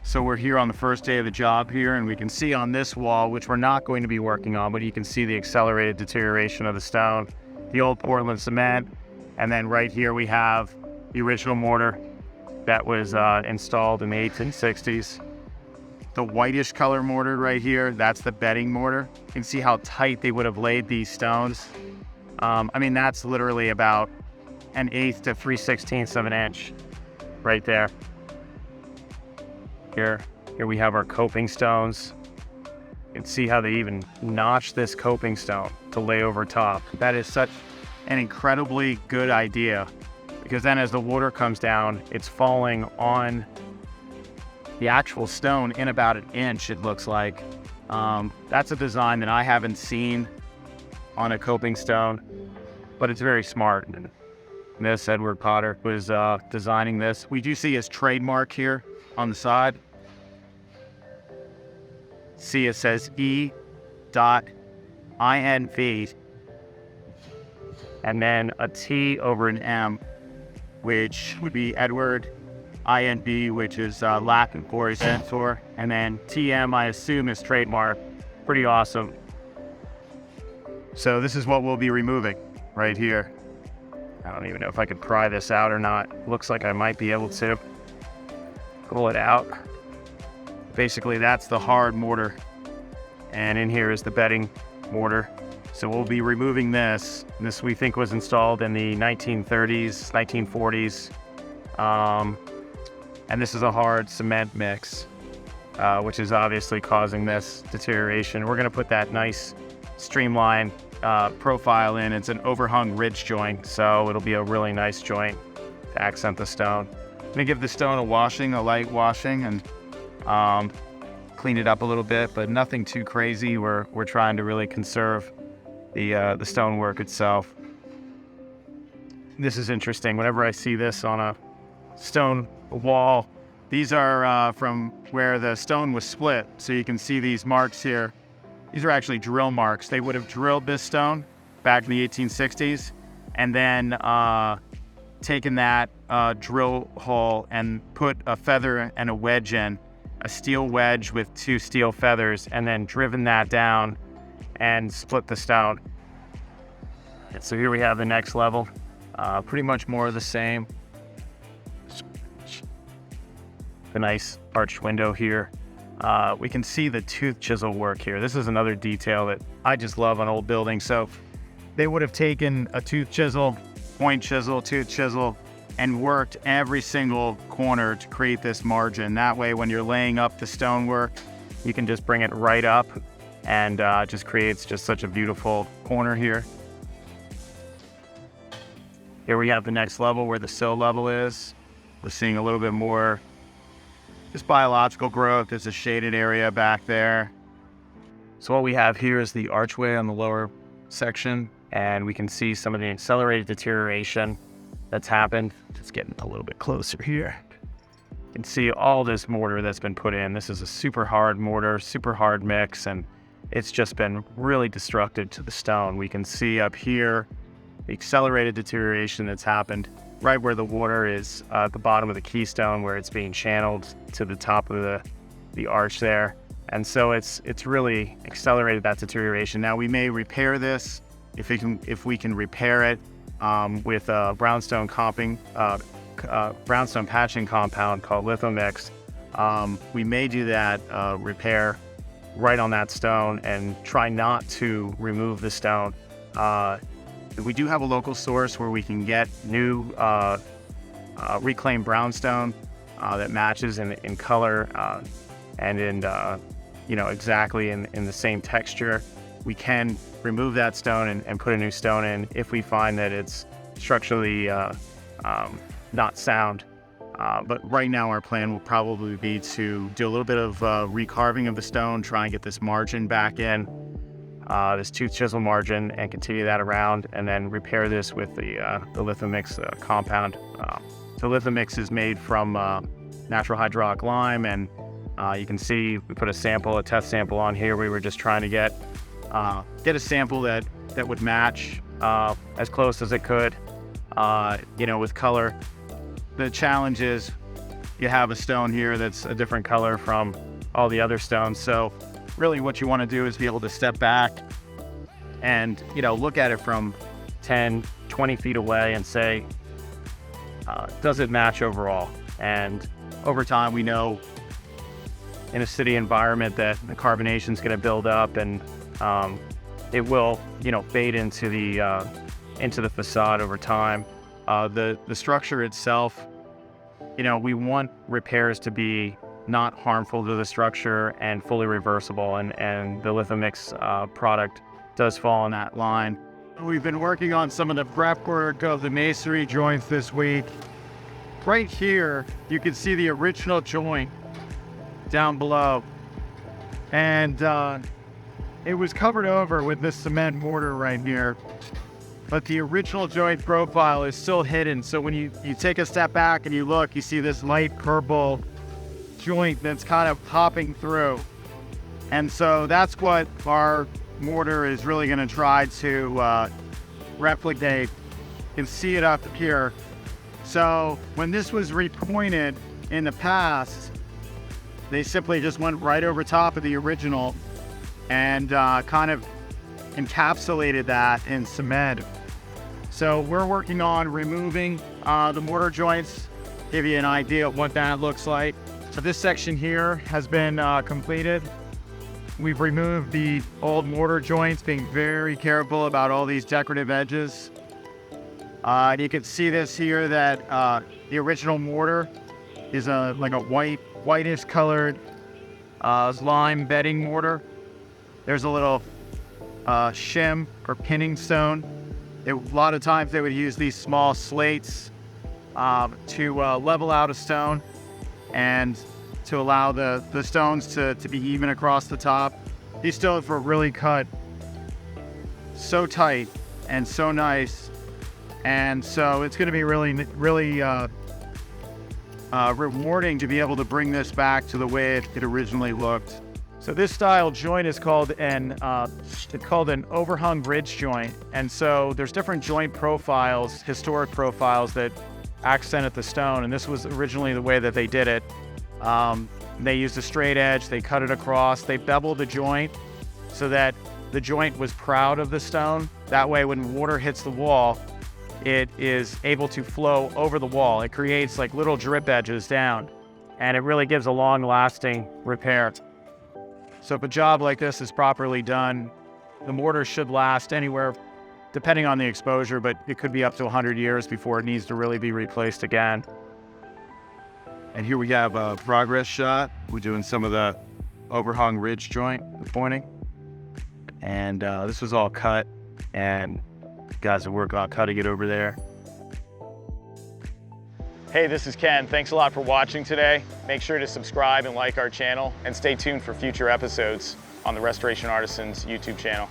So we're here on the first day of the job here, and we can see on this wall, which we're not going to be working on, but you can see the accelerated deterioration of the stone, the old Portland cement, and then right here we have the original mortar that was installed in the 1860s. The whitish color mortar right here, that's the bedding mortar. You can see how tight they would have laid these stones. I mean, that's literally about 1/8 to 3/16 of an inch right there. Here we have our coping stones. You can see how they even notched this coping stone to lay over top. That is such an incredibly good idea, because then as the water comes down, it's falling on the actual stone in about 1 inch, it looks like. That's a design that I haven't seen on a coping stone, but it's very smart. And this Edward Potter was designing this. We do see his trademark here on the side. See, it says E.INV, and then a T over an M, which would be Edward, INV, which is Latin for censor, and then TM, I assume, is trademark. Pretty awesome. So this is what we'll be removing right here. I don't even know if I could pry this out or not. Looks like I might be able to pull it out. Basically, that's the hard mortar, and in here is the bedding mortar. So we'll be removing this. This we think was installed in the 1930s, 1940s. And this is a hard cement mix, which is obviously causing this deterioration. We're gonna put that nice streamline profile in. It's an overhung ridge joint, so it'll be a really nice joint to accent the stone. I'm gonna give the stone a washing, a light washing, and clean it up a little bit, but nothing too crazy. We're trying to really conserve the stonework itself. This is interesting. Whenever I see this on a stone wall, these are from where the stone was split. So you can see these marks here. These are actually drill marks. They would have drilled this stone back in the 1860s, and then taken that drill hole and put a feather and a wedge in, a steel wedge with 2 steel feathers, and then driven that down and split the stone. And so here we have the next level. Pretty much more of the same. The nice arched window here. We can see the tooth chisel work here. This is another detail that I just love on old buildings. So they would have taken a tooth chisel, point chisel, tooth chisel, and worked every single corner to create this margin. That way, when you're laying up the stonework, you can just bring it right up, and just creates just such a beautiful corner here. Here we have the next level where the sill level is. We're seeing a little bit more just biological growth. There's a shaded area back there. So what we have here is the archway on the lower section, and we can see some of the accelerated deterioration that's happened. Just getting a little bit closer here. You can see all this mortar that's been put in. This is a super hard mortar, super hard mix, and it's just been really destructive to the stone. We can see up here the accelerated deterioration that's happened right where the water is at the bottom of the keystone, where it's being channeled to the top of the arch there. And so it's really accelerated that deterioration. Now we may repair this if we can repair it with a brownstone patching compound called Lithomix. We may do that repair right on that stone and try not to remove the stone. We do have a local source where we can get new reclaimed brownstone that matches in color and in exactly in the same texture. We can remove that stone and put a new stone in if we find that it's structurally not sound. But right now our plan will probably be to do a little bit of recarving of the stone, try and get this margin back in, this tooth chisel margin, and continue that around, and then repair this with the Lithomix compound. The Lithomix is made from natural hydraulic lime, and you can see we put a test sample on here. We were just trying to get a sample that would match as close as it could, with color. The challenge is you have a stone here that's a different color from all the other stones. So really what you want to do is be able to step back and, look at it from 10, 20 feet away and say, does it match overall? And over time, we know in a city environment that the carbonation is going to build up, and it will, fade into the facade over time. The structure itself, we want repairs to be not harmful to the structure and fully reversible, and the Lithomix product does fall in that line. We've been working on some of the prep work of the masonry joints this week. Right here, you can see the original joint down below, and it was covered over with this cement mortar right here, but the original joint profile is still hidden. So when you take a step back and you look, you see this light purple joint that's kind of popping through, and so that's what our mortar is really going to try to replicate. You can see it up here. So when this was repointed in the past, they simply just went right over top of the original and kind of encapsulated that in cement. So we're working on removing the mortar joints, give you an idea of what that looks like. So this section here has been completed. We've removed the old mortar joints, being very careful about all these decorative edges. You can see this here that the original mortar is like a whitish colored lime bedding mortar. There's a little shim or pinning stone. A lot of times they would use these small slates to level out a stone and to allow the stones to be even across the top. These stones were really cut so tight and so nice, and so it's going to be really rewarding to be able to bring this back to the way it originally looked. So this style joint is called an overhung ridge joint, and so there's different joint profiles, historic profiles that accented the stone, and this was originally the way that they did it. They used a straight edge, they cut it across, they beveled the joint so that the joint was proud of the stone. That way when water hits the wall, it is able to flow over the wall. It creates like little drip edges down, and it really gives a long-lasting repair. So if a job like this is properly done, the mortar should last anywhere, depending on the exposure, but it could be up to 100 years before it needs to really be replaced again. And here we have a progress shot. We're doing some of the overhung ridge joint, the pointing. And this was all cut, and guys are working on cutting it over there. Hey, this is Ken. Thanks a lot for watching today. Make sure to subscribe and like our channel, and stay tuned for future episodes on the Restoration Artisans YouTube channel.